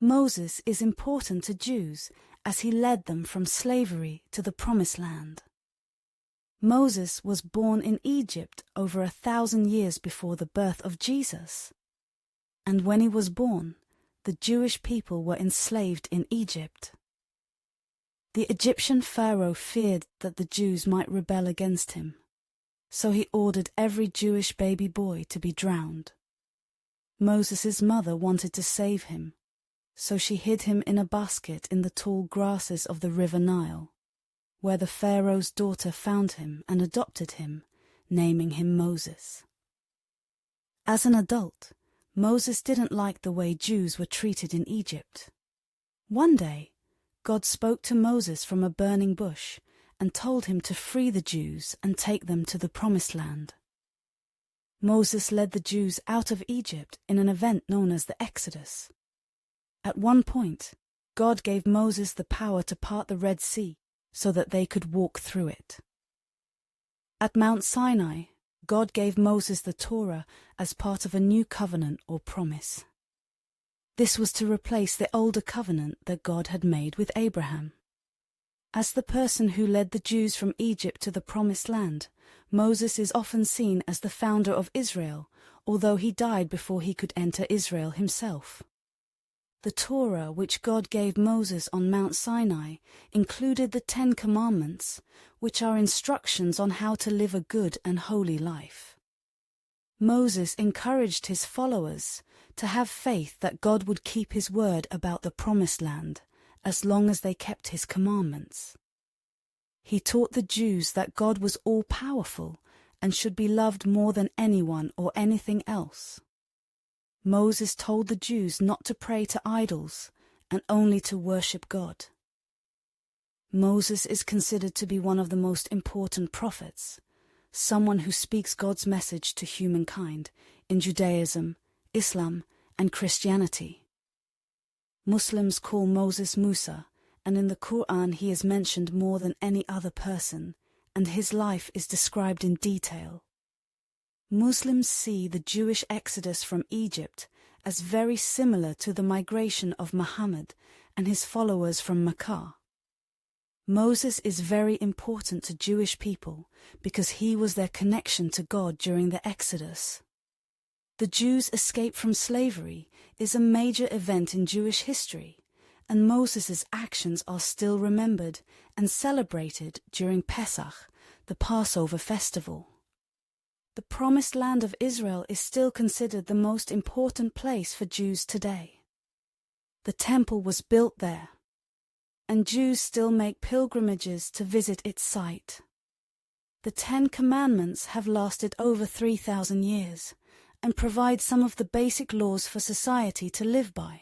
Moses is important to Jews as he led them from slavery to the Promised Land. Moses was born in Egypt over 1,000 years before the birth of Jesus. And when he was born, the Jewish people were enslaved in Egypt. The Egyptian Pharaoh feared that the Jews might rebel against him, so he ordered every Jewish baby boy to be drowned. Moses' mother wanted to save him, so she hid him in a basket in the tall grasses of the river Nile, where the Pharaoh's daughter found him and adopted him, naming him Moses. As an adult, Moses didn't like the way Jews were treated in Egypt. One day, God spoke to Moses from a burning bush and told him to free the Jews and take them to the Promised Land. Moses led the Jews out of Egypt in an event known as the Exodus. At one point, God gave Moses the power to part the Red Sea so that they could walk through it. At Mount Sinai, God gave Moses the Torah as part of a new covenant or promise. This was to replace the older covenant that God had made with Abraham. As the person who led the Jews from Egypt to the Promised Land, Moses is often seen as the founder of Israel, although he died before he could enter Israel himself. The Torah which God gave Moses on Mount Sinai included the 10 Commandments, which are instructions on how to live a good and holy life. Moses encouraged his followers to have faith that God would keep his word about the Promised Land as long as they kept his commandments. He taught the Jews that God was all-powerful and should be loved more than anyone or anything else. Moses told the Jews not to pray to idols and only to worship God. Moses is considered to be one of the most important prophets, someone who speaks God's message to humankind in Judaism, Islam, and Christianity. Muslims call Moses Musa, and in the Quran he is mentioned more than any other person, and his life is described in detail. Muslims see the Jewish exodus from Egypt as very similar to the migration of Muhammad and his followers from Mecca. Moses is very important to Jewish people because he was their connection to God during the Exodus. The Jews' escape from slavery is a major event in Jewish history, and Moses' actions are still remembered and celebrated during Pesach, the Passover festival. The Promised Land of Israel is still considered the most important place for Jews today. The temple was built there, and Jews still make pilgrimages to visit its site. The 10 Commandments have lasted over 3,000 years and provide some of the basic laws for society to live by.